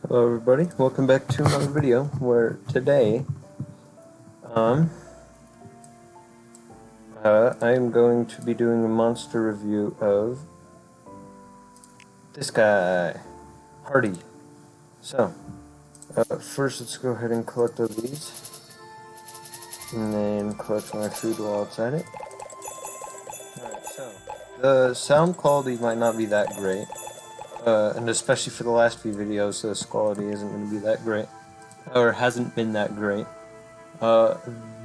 Hello everybody, welcome back to another video where today I am going to be doing a monster review of this guy, Hardy. So, first let's go ahead and collect all these, and then collect my food while outside it. Alright, so, the sound quality might not be that great, and especially for the last few videos, this quality isn't going to be that great, or hasn't been that great.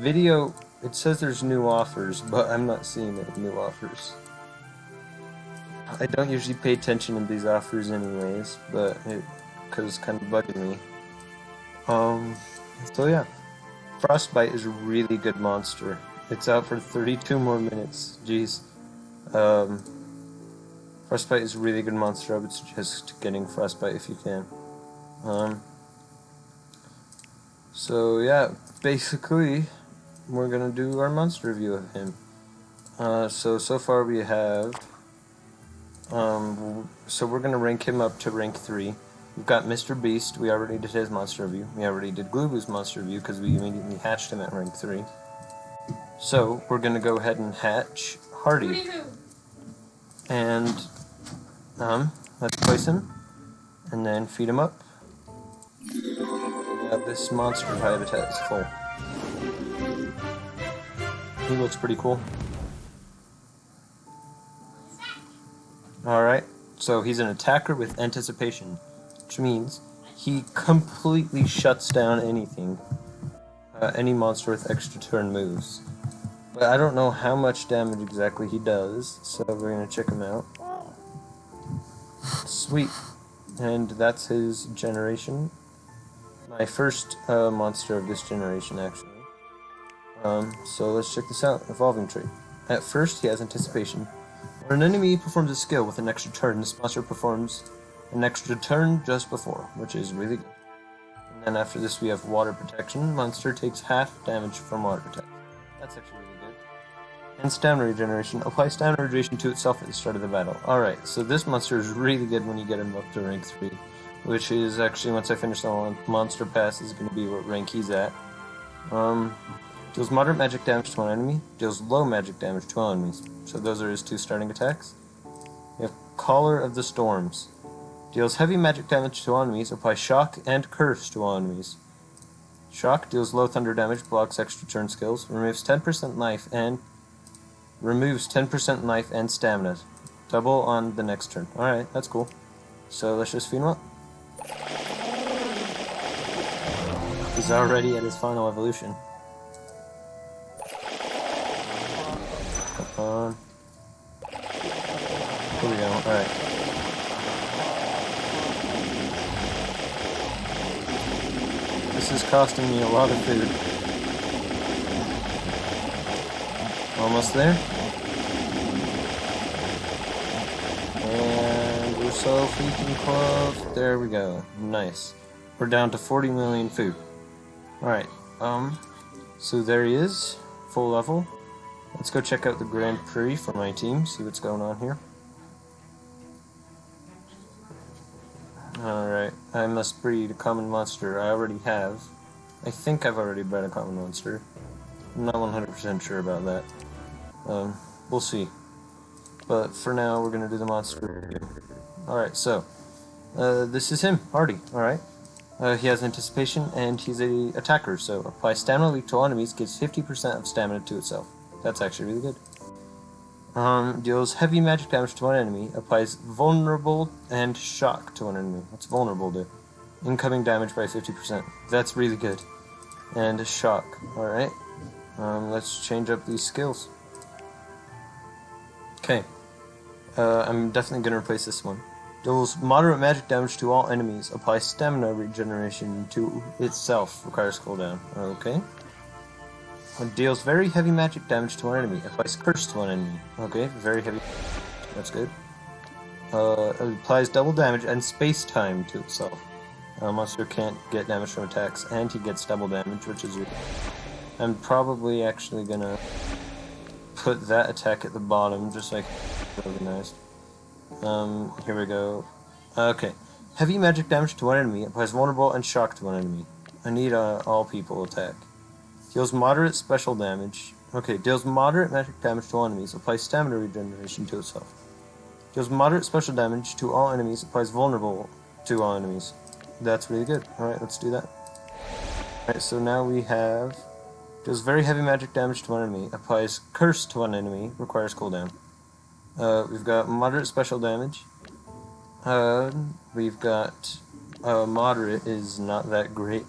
Video, it says there's new offers, but I'm not seeing any new offers. I don't usually pay attention to these offers anyways, but because it's kind of bugging me. So yeah, Frostbite is a really good monster. It's out for 32 more minutes, jeez. Frostbite is a really good monster. I would suggest getting Frostbite if you can. So yeah, basically, we're gonna do our monster review of him. So far we have, so we're gonna rank him up to rank 3. We've got Mr. Beast, we already did his monster review. We already did Glubu's monster review because we immediately hatched him at rank 3. So, we're gonna go ahead and hatch Hardy. And, let's place him, and then feed him up. Yeah, this monster habitat is full. He looks pretty cool. Alright, so he's an attacker with anticipation, which means he completely shuts down anything, any monster with extra turn moves. But I don't know how much damage exactly he does, so we're gonna check him out. Sweet. And that's his generation. My first monster of this generation, actually. So let's check this out. Evolving trait. At first, he has anticipation. When an enemy performs a skill with an extra turn, this monster performs an extra turn just before, which is really good. And then after this, we have water protection. Monster takes half damage from water protection. That's actually really good. And stamina regeneration. Apply stamina regeneration to itself at the start of the battle. Alright, so this monster is really good when you get him up to rank 3, which is actually, once I finish the monster pass, is going to be what rank he's at. Deals moderate magic damage to one enemy, deals low magic damage to all enemies. So those are his 2 starting attacks. We have Caller of the Storms. Deals heavy magic damage to all enemies, apply shock and curse to all enemies. Shock deals low thunder damage, blocks extra turn skills, removes 10% life and stamina. Double on the next turn. Alright, that's cool. So let's just feed him up. He's already at his final evolution. Here we go, alright. This is costing me a lot of food. Almost there. And we're so freaking close. There we go. Nice. We're down to 40 million food. Alright, so there he is. Full level. Let's go check out the Grand Prix for my team, see what's going on here. Alright, I must breed a common monster. I already have. I think I've already bred a common monster. I'm not 100% sure about that. We'll see. But for now, we're gonna do the monster review. Alright, so, this is him, Hardy, alright. He has anticipation, and he's a attacker, so apply stamina leak to all enemies, gives 50% of stamina to itself. That's actually really good. Deals heavy magic damage to one enemy, applies vulnerable and shock to one enemy. What's vulnerable do? Incoming damage by 50%. That's really good. And shock. Alright. Let's change up these skills. Okay. I'm definitely gonna replace this one. Deals moderate magic damage to all enemies, applies stamina regeneration to itself, requires cooldown. Okay. Deals very heavy magic damage to one enemy. Applies curse to one enemy. Okay, very heavy. That's good. Applies double damage and space time to itself. Monster can't get damage from attacks, and he gets double damage, which is... I'm probably actually gonna put that attack at the bottom, just like organized. Here we go. Okay, Heavy magic damage to one enemy, applies vulnerable and shock to one enemy. I need all people attack. Deals moderate special damage. Okay, deals moderate magic damage to all enemies, applies stamina regeneration to itself. Deals moderate special damage to all enemies, applies vulnerable to all enemies. That's really good. Alright, let's do that. Alright, so now we have... Deals very heavy magic damage to one enemy, applies curse to one enemy, requires cooldown. We've got moderate special damage. We've got moderate is not that great.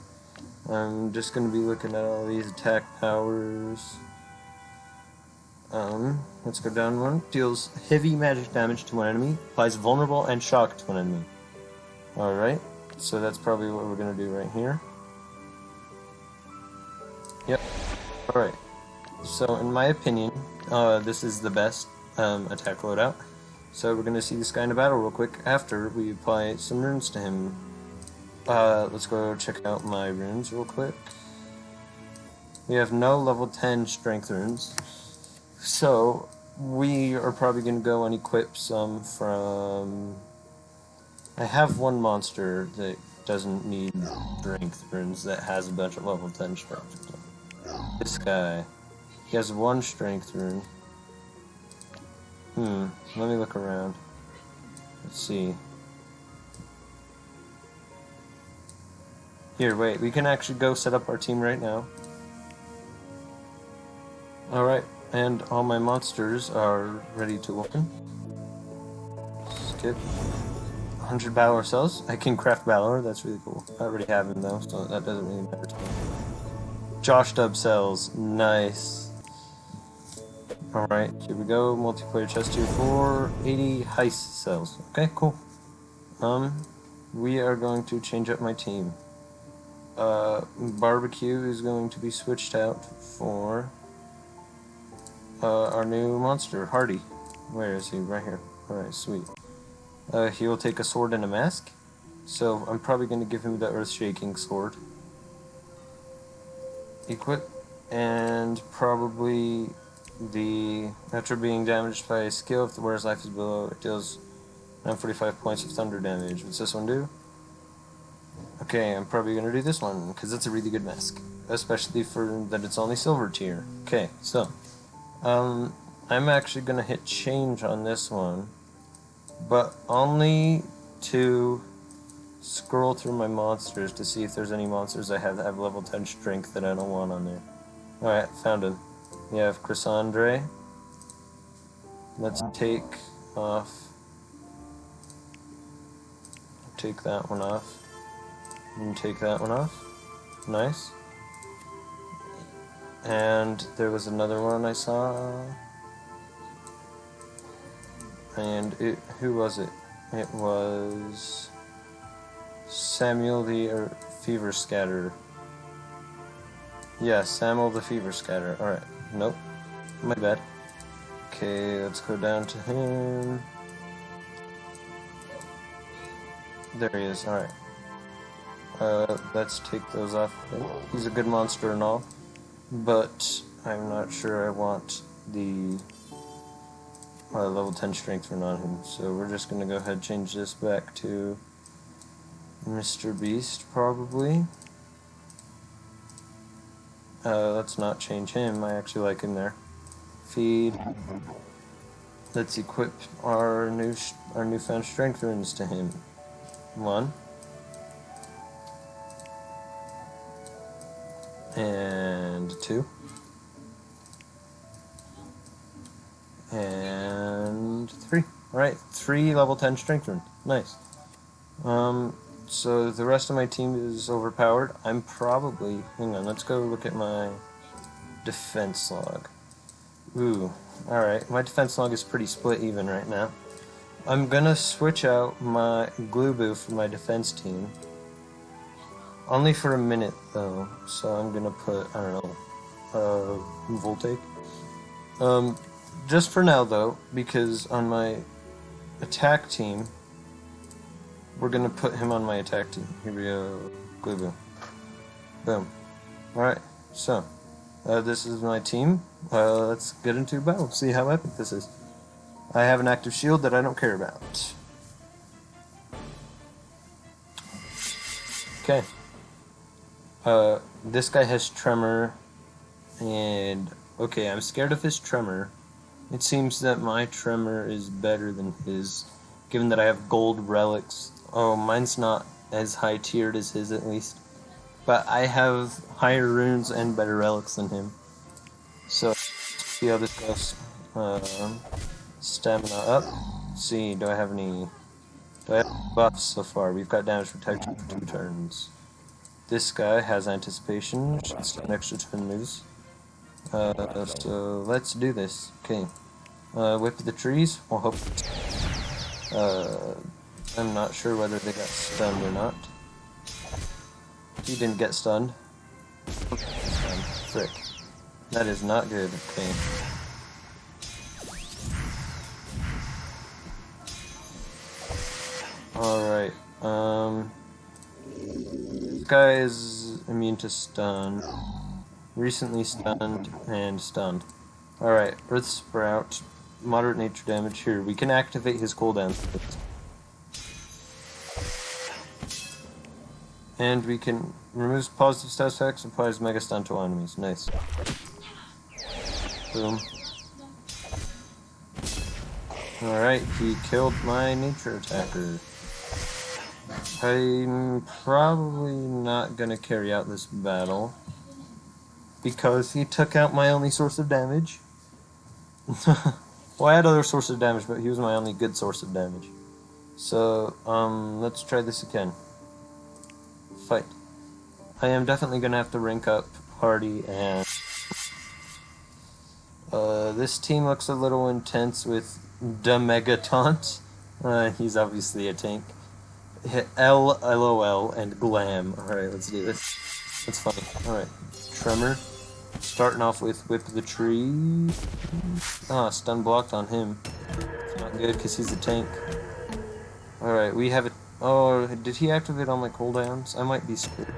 I'm just going to be looking at all these attack powers. Let's go down one. Deals heavy magic damage to one enemy, applies vulnerable and shock to one enemy. Alright, so that's probably what we're going to do right here. Yep. Alright, so in my opinion, this is the best attack loadout. So we're going to see this guy in a battle real quick after we apply some runes to him. Let's go check out my runes real quick. We have no level 10 strength runes. So we are probably going to go and equip some from... I have one monster that doesn't need strength runes that has a bunch of level 10 strength. This guy. He has one strength rune. Let me look around. Let's see. Here, wait, we can actually go set up our team right now. Alright, and all my monsters are ready to open. Skip. 100 Balor cells. I can craft Balor, that's really cool. I already have him though, so that doesn't really matter to me. Josh Dub cells, nice. Alright, here we go. Multiplayer chest 2 for 80 heist cells. Okay, cool. We are going to change up my team. Barbecue is going to be switched out for our new monster, Hardy. Where is he? Right here. Alright, sweet. He will take a sword and a mask. So I'm probably going to give him the Earth-Shaking sword. Equip. And probably the... After being damaged by a skill, if the wearer's life is below, it deals 945 points of thunder damage. What's this one do? Okay, I'm probably going to do this one, because it's a really good mask. Especially for that it's only silver tier. Okay, so... I'm actually going to hit change on this one. But only to scroll through my monsters to see if there's any monsters I have that have level 10 strength that I don't want on there. Alright, found him. We have Chrysandre. Let's take off. Take that one off. And take that one off. Nice. And there was another one I saw. And who was it? It was Samuel the Fever Scatter. Yeah, Samuel the Fever Scatter. Alright, nope. My bad. Okay, let's go down to him. There he is, alright. Let's take those off. He's a good monster and all, but I'm not sure I want the level 10 strength rune on him, so we're just going to go ahead and change this back to Mr. Beast, probably. Let's not change him, I actually like him there. Feed. Let's equip our newfound strength runes to him. 1. And 2. And 3. Alright, 3 level 10 strength runes. Nice. So the rest of my team is overpowered. I'm probably... Hang on, let's go look at my defense log. Ooh, alright. My defense log is pretty split even right now. I'm gonna switch out my Gluboo for my defense team. Only for a minute, though. So I'm gonna put, I don't know, Voltaic. Just for now, though, because on my attack team, we're gonna put him on my attack team. Here we go, Gluboo. Boom. Alright, so, this is my team. Let's get into battle, see how epic this is. I have an active shield that I don't care about. Okay. This guy has tremor, and okay, I'm scared of his tremor. It seems that my tremor is better than his, given that I have gold relics. Oh, mine's not as high tiered as his at least, but I have higher runes and better relics than him. So, let's see how this goes. Stamina up. Let's see, do I have any buffs so far? We've got damage protection for 2 turns. This guy has anticipation, should stun extra turn moves. So let's do this. Okay. Whip the trees. We'll hope. I'm not sure whether they got stunned or not. He didn't get stunned. Frick. That is not good. Okay. Alright. This guy is immune to stun. Recently stunned and stunned. Alright, Earth Sprout. Moderate nature damage here. We can activate his cooldown. And we can remove positive status effects, applies mega stun to all enemies. Nice. Boom. Alright, he killed my nature attacker. I'm probably not gonna carry out this battle because he took out my only source of damage. Well, I had other sources of damage, but he was my only good source of damage. So, let's try this again. Fight. I am definitely gonna have to rank up Hardy, and this team looks a little intense with the Mega Taunt. He's obviously a tank. Hit L, LOL, and Glam. Alright, let's do this. That's funny. Alright. Tremor. Starting off with Whip the Tree. Ah, stun blocked on him. It's not good because he's a tank. Alright, we have it. Oh, did he activate all my cooldowns? I might be screwed.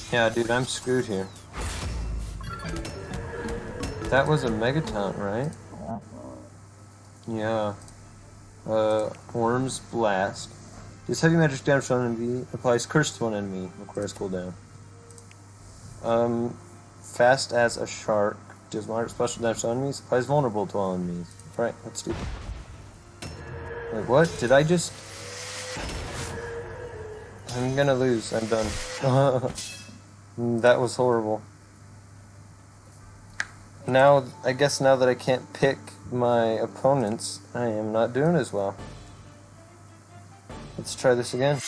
Yeah, dude, I'm screwed here. That was a Mega Taunt, right? Yeah. Worm's Blast. This heavy magic damage on an enemy applies curse to one enemy, requires cooldown. Fast as a shark. Does moderate special damage to enemies, applies vulnerable to all enemies. Alright, let's do it. Wait, what? Did I just... I'm gonna lose. I'm done. That was horrible. Now, I guess now that I can't pick my opponents, I am not doing as well. Let's try this again.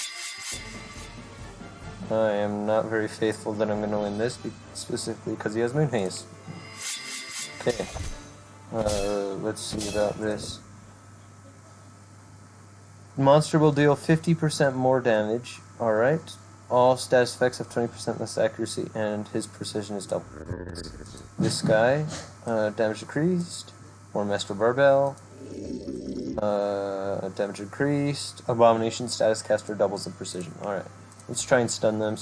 I am not very faithful that I'm going to win this, specifically because he has Moon Haze. Okay. Let's see about this. Monster will deal 50% more damage. Alright. All status effects have 20% less accuracy, and his precision is double. This guy, damage decreased. More Master Barbell. Damage increased. Abomination status caster doubles the precision. Alright. Let's try and stun them.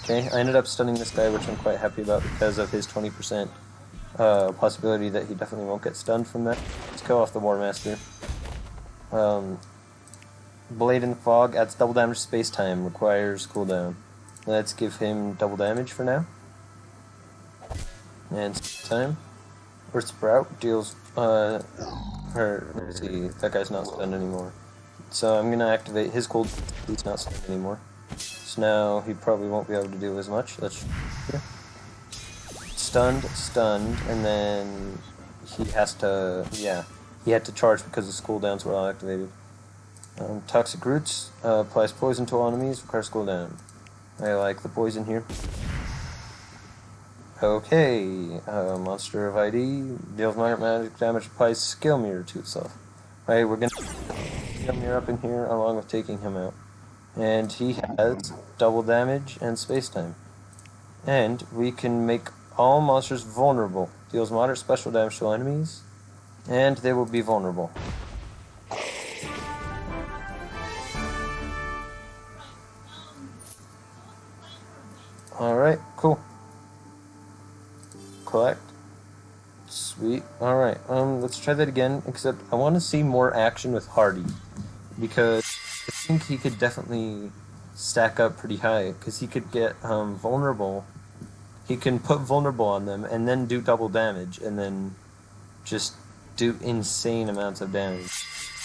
Okay, I ended up stunning this guy, which I'm quite happy about because of his 20% possibility that he definitely won't get stunned from that. Let's go off the War Master. Blade and Fog adds double damage space time, requires cooldown. Let's give him double damage for now. And time. Earth Sprout deals, let's see, that guy's not stunned anymore. So I'm gonna activate his cold, he's not stunned anymore. So now he probably won't be able to do as much. Let's, yeah. Stunned, and then he has to, yeah, he had to charge because his cooldowns were all activated. Toxic Roots applies poison to all enemies, requires cooldown. I like the poison here. Okay, Monster of ID deals minor magic damage, applies Skill Mirror to itself. Alright, we're gonna Skill Mirror up in here along with taking him out. And he has double damage and space time. And we can make all monsters vulnerable. Deals moderate special damage to enemies, and they will be vulnerable. Alright, cool. Collect. Sweet. Alright, let's try that again, except I want to see more action with Hardy. because I think he could definitely stack up pretty high, because he could get vulnerable. He can put vulnerable on them and then do double damage, and then just do insane amounts of damage.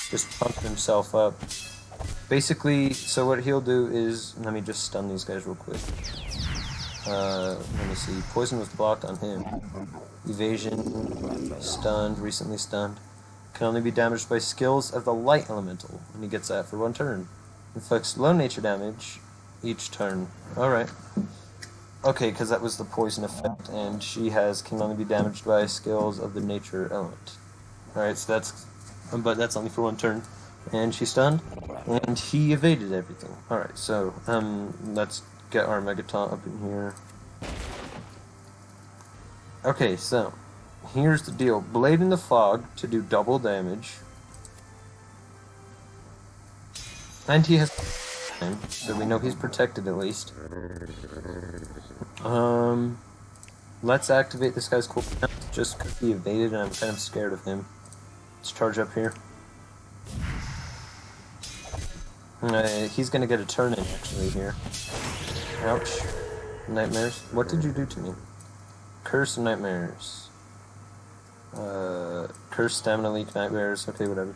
Just pump himself up. Basically, so what he'll do is, let me just stun these guys real quick. Let me see. Poison was blocked on him. Evasion, stunned, recently stunned. Can only be damaged by skills of the light elemental, and he gets that for 1 turn. Inflicts low nature damage each turn. Alright. Okay, because that was the poison effect, and she can only be damaged by skills of the nature element. Alright, so but that's only for 1 turn. And she stunned, and he evaded everything. Alright, so, let's get our Megataunt up in here. Okay, so, here's the deal. Blade in the Fog to do double damage. And he has so we know he's protected at least. Let's activate this guy's cooldown just because he evaded and I'm kind of scared of him. Let's charge up here. He's gonna get a turn in actually here. Ouch. Nightmares. What did you do to me? Curse and nightmares. Curse, stamina leak, nightmares. Okay, whatever.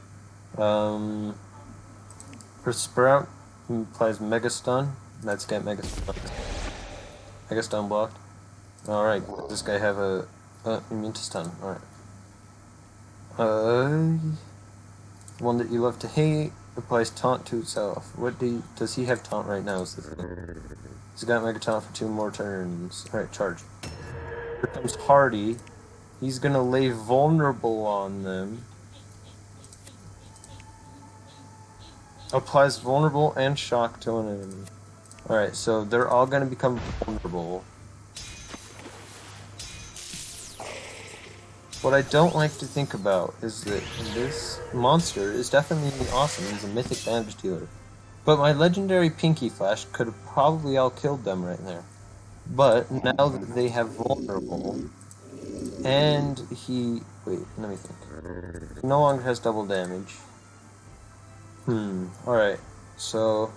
For Sprout, applies Mega Stun. Let's get Mega Stun. Mega Stun blocked. Alright, does this guy have a immune to stun? Alright. One that you love to hate applies Taunt to itself. Does he have Taunt right now? Is the thing. He's got Mega Taunt for 2 more turns. Alright, charge. Here comes Hardy. He's gonna lay vulnerable on them. Applies vulnerable and shock to an enemy. Alright, so they're all gonna become vulnerable. What I don't like to think about is that this monster is definitely awesome. He's a mythic damage dealer. But my legendary Pinky Flash could have probably all killed them right there. But now that they have vulnerable, and wait, let me think. He no longer has double damage. Alright, so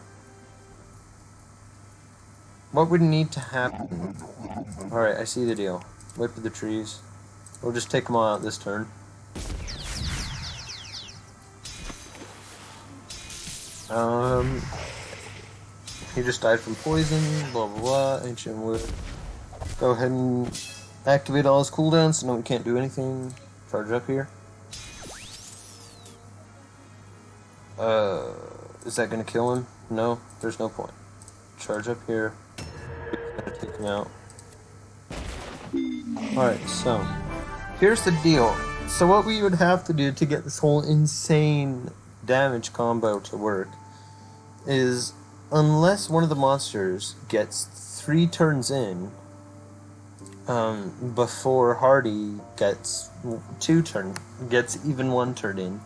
what would need to happen? Alright, I see the deal. Wait for the trees. We'll just take them all out this turn. He just died from poison, blah blah blah, ancient wood. Go ahead and activate all his cooldowns so no one can't do anything. Charge up here. Is that gonna kill him? No, there's no point. Charge up here. Gonna take him out. Alright, so here's the deal. So what we would have to do to get this whole insane damage combo to work is, unless one of the monsters gets 3 turns in before Hardy gets even 1 turn in,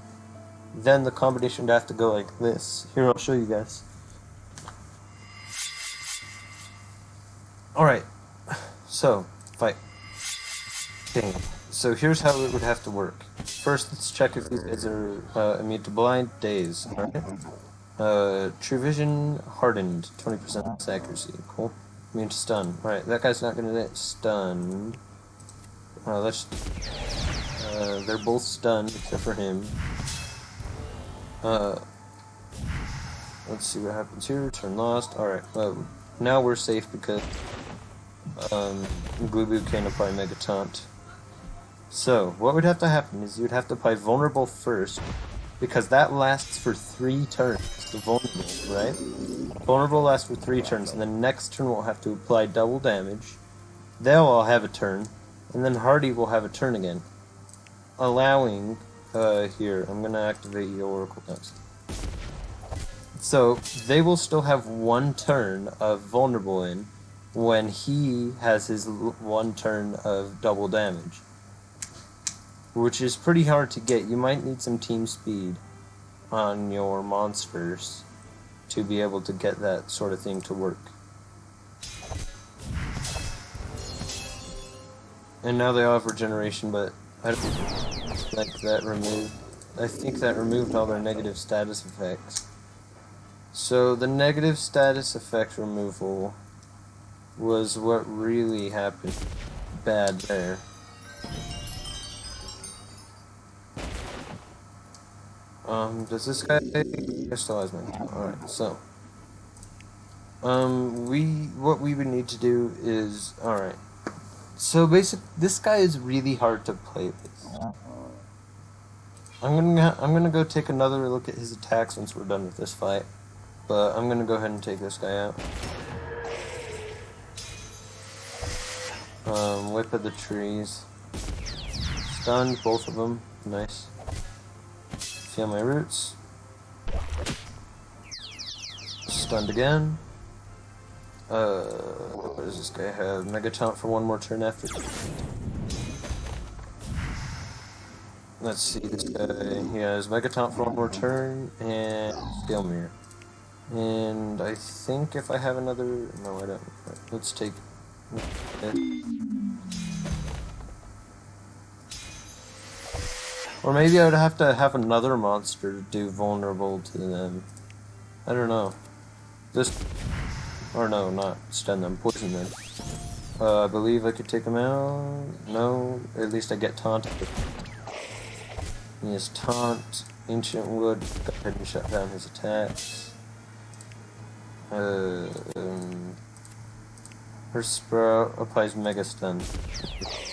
then the combination would have to go like this. Here, I'll show you guys. Alright, so, fight. Dang. So here's how it would have to work. First, let's check if these guys are immune to blind daze. Alright. True Vision hardened, 20% accuracy. Cool. Immune to stun. Alright, that guy's not gonna get stunned. They're both stunned except for him. Let's see what happens here. Turn lost. Alright, now we're safe because Glubu can apply Mega Taunt. So, what would have to happen is you'd have to apply Vulnerable first, because that lasts for 3 turns. The Vulnerable, right? Vulnerable lasts for 3 turns, and the next turn we'll have to apply double damage. They'll all have a turn, and then Hardy will have a turn again. Allowing, here, I'm gonna activate the Oracle next. So, they will still have 1 turn of Vulnerable in, when he has his 1 turn of double damage. Which is pretty hard to get. You might need some team speed on your monsters to be able to get that sort of thing to work. And now they all have regeneration, but I don't think that removed. I think that removed all their negative status effects. So the negative status effect removal was what really happened bad there. Does this guy still has mine? Alright, so what we would need to do is alright. So this guy is really hard to play with. I'm gonna go take another look at his attacks once we're done with this fight. But I'm gonna go ahead and take this guy out. Whip of the trees. Stunned both of them. Nice. Feel my roots. Stunned again. What does this guy have? Mega Taunt for one more turn after. Let's see, this guy, he has Mega Taunt for one more turn, and Scale Mirror. And I think if I have another... No, I don't. Let's take it. Or maybe I would have to have another monster do vulnerable to them. I don't know. Or no, not stun them, poison them. I believe I could take him out. No, at least I get taunted. He has Taunt, Ancient Wood, go ahead and shut down his attacks. Her Sprout applies Mega Stun.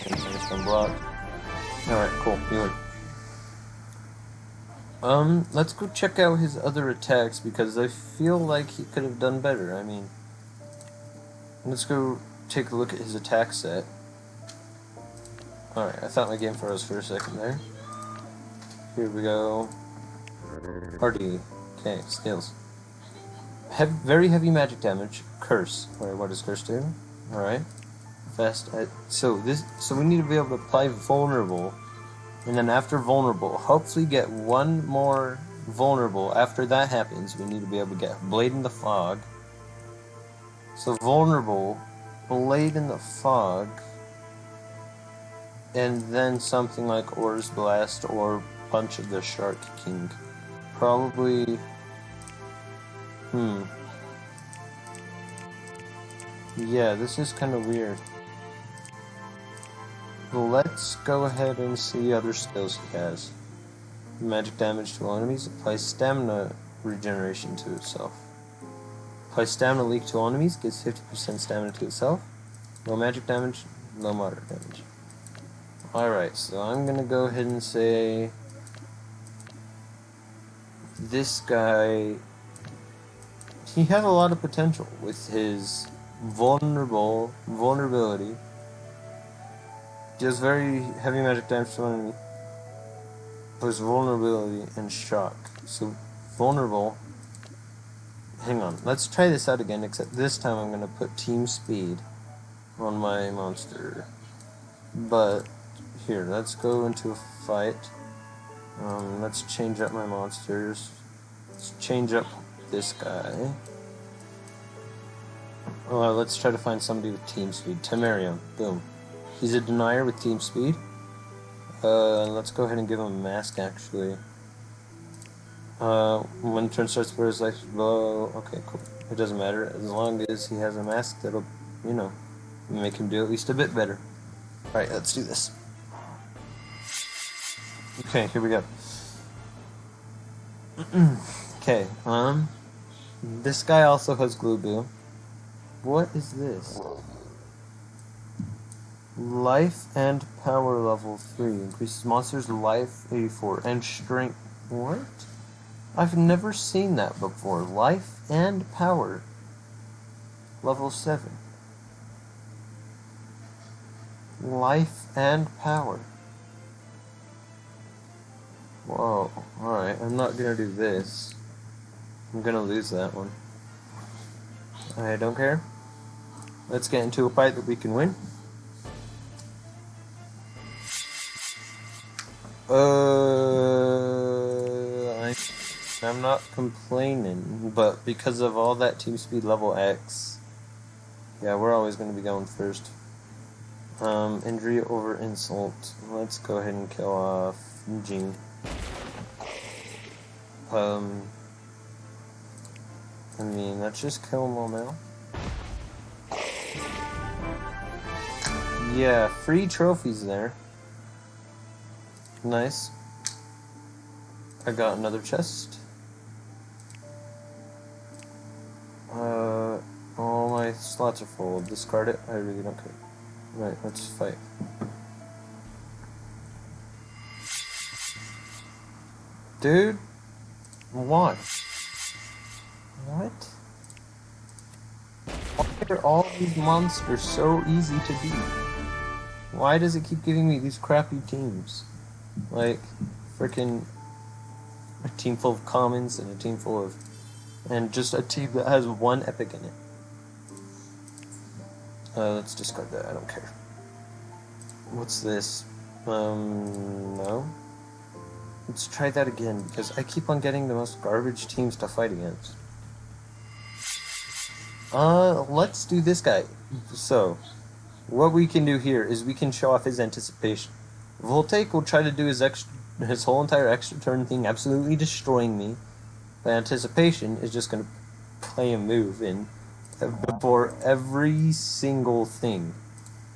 Mega Stun block. Alright, cool, you win. Let's go check out his other attacks because I feel like he could have done better. I mean, let's go take a look at his attack set. Alright, I thought my game froze for a second there. Here we go. Hardy. Okay, skills. Very heavy magic damage. Curse. Alright, what does Curse do? Alright. Fast. So we need to be able to apply vulnerable. And then after vulnerable, hopefully get one more vulnerable. After that happens, we need to be able to get Blade in the Fog. So vulnerable, Blade in the Fog, and then something like Aura's Blast or Punch of the Shark King. Probably... Yeah, this is kind of weird. Let's go ahead and see other skills he has. Magic damage to all enemies. Applies stamina regeneration to itself. Applies stamina leak to all enemies. Gives 50% stamina to itself. Low magic damage. Low moderate damage. Alright, so I'm gonna go ahead and say... This guy... He has a lot of potential with his vulnerability. He does very heavy magic damage to an enemy. His vulnerability and shock. So vulnerable. Hang on, let's try this out again, except this time I'm gonna put Team Speed on my monster. But here, let's go into a fight. Let's change up my monsters. Let's change up this guy. Let's try to find somebody with Team Speed. Temerium. Boom. He's a denier with Team Speed. Let's go ahead and give him a mask, actually. When the turn starts where his life is low. Okay, cool. It doesn't matter. As long as he has a mask, that'll, you know, make him do at least a bit better. Alright, let's do this. Okay, here we go. Okay, this guy also has Gluboo. What is this? Life and power level 3. Increases monster's life 84 and strength. What? I've never seen that before. Life and power. Level 7. Life and power. Whoa. Alright, I'm not gonna do this. I'm gonna lose that one. I don't care. Let's get into a fight that we can win. I'm not complaining, but because of all that Team Speed level X, yeah, we're always going to be going first. Injury over insult. Let's go ahead and kill off Jean. I mean, let's just kill them all now. Yeah, free trophies there. Nice. I got another chest. All my slots are full. Discard it. I really don't care. Right, let's fight. Dude, what? What? Why are all these monsters so easy to beat? Why does it keep giving me these crappy teams? Like, freaking a team full of commons and a team full of... and just a team that has one epic in it. Let's discard that, I don't care. What's this? No. Let's try that again, because I keep on getting the most garbage teams to fight against. Let's do this guy. So, what we can do here is we can show off his anticipation. Voltaic will try to do his whole entire extra turn thing, absolutely destroying me. But anticipation is just going to play a move in before every single thing.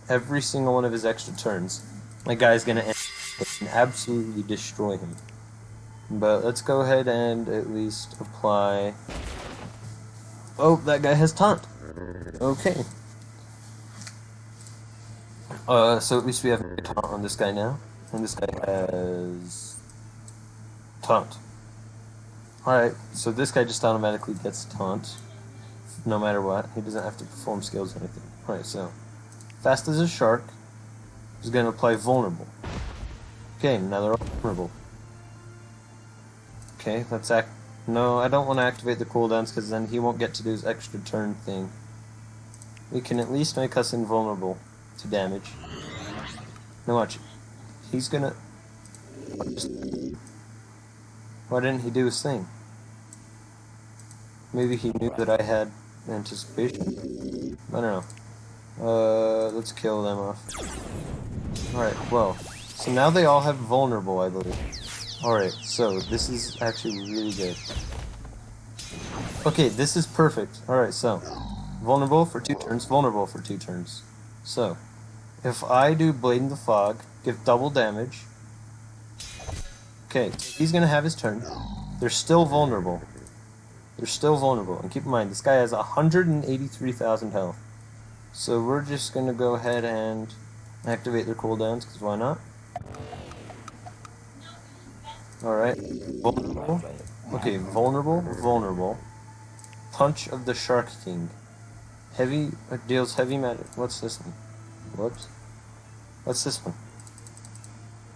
Every single one of his extra turns. My guy's going to absolutely destroy him. But let's go ahead and at least apply... Oh, that guy has taunt. Okay. So at least we have a taunt on this guy now. And this guy has... taunt. Alright, so this guy just automatically gets taunt. No matter what. He doesn't have to perform skills or anything. Alright, so... Fast as a shark is going to apply vulnerable. Okay, now they're all vulnerable. Okay, let's act... No, I don't want to activate the cooldowns because then he won't get to do his extra turn thing. We can at least make us invulnerable to damage. Now watch. He's gonna... Why didn't he do his thing? Maybe he knew that I had anticipation? I don't know. Let's kill them off. Alright, well. So now they all have vulnerable, I believe. Alright, so this is actually really good. Okay, this is perfect. Alright, so vulnerable for 2 turns, vulnerable for 2 turns. So, if I do Blade in the Fog, give double damage. Okay, he's gonna have his turn. They're still vulnerable. They're still vulnerable. And keep in mind, this guy has 183,000 health. So we're just gonna go ahead and activate their cooldowns, because why not? Alright, vulnerable. Okay, vulnerable, vulnerable. Punch of the Shark King. Heavy, deals heavy magic. What's this one? Whoops. What's this one?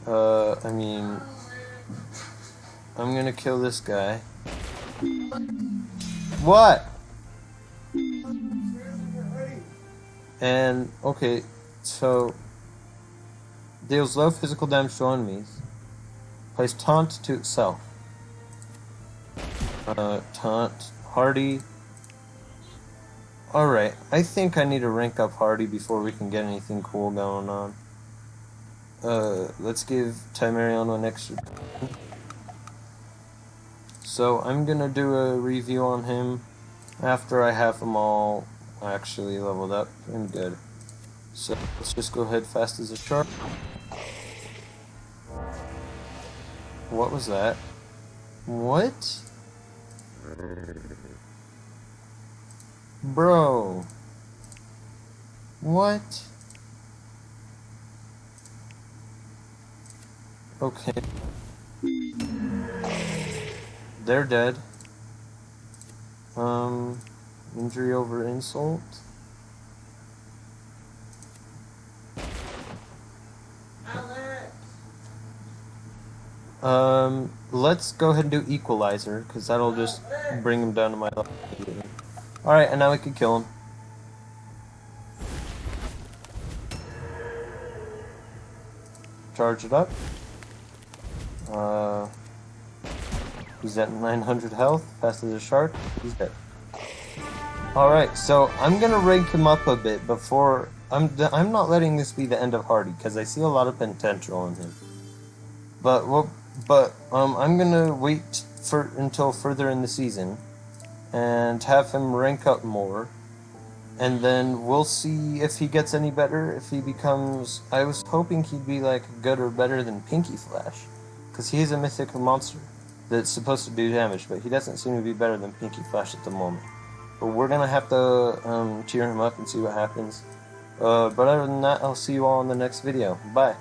I mean... I'm gonna kill this guy. What? And, okay, so... Deals low physical damage to enemies. Plays taunt to itself. Taunt. Hardy. Alright, I think I need to rank up Hardy before we can get anything cool going on. Let's give Timerion an extra. So I'm gonna do a review on him after I have them all actually leveled up and good. So let's just go ahead fast as a shark. What was that? What? Bro. What? Okay. They're dead. Injury over insult. Let's go ahead and do Equalizer, because that'll just bring him down to my level. Alright, and now we can kill him. Charge it up. He's at 900 health, fast as a shark, he's dead. Alright, so I'm gonna rank him up a bit before... I'm not letting this be the end of Hardy, because I see a lot of potential in him. But I'm gonna wait until further in the season and have him rank up more. And then we'll see if he gets any better, if he becomes... I was hoping he'd be like good or better than Pinky Flash, because he's a mythic monster that's supposed to do damage, but he doesn't seem to be better than Pinky Flash at the moment. But we're gonna have to cheer him up and see what happens. But other than that, I'll see you all in the next video. Bye.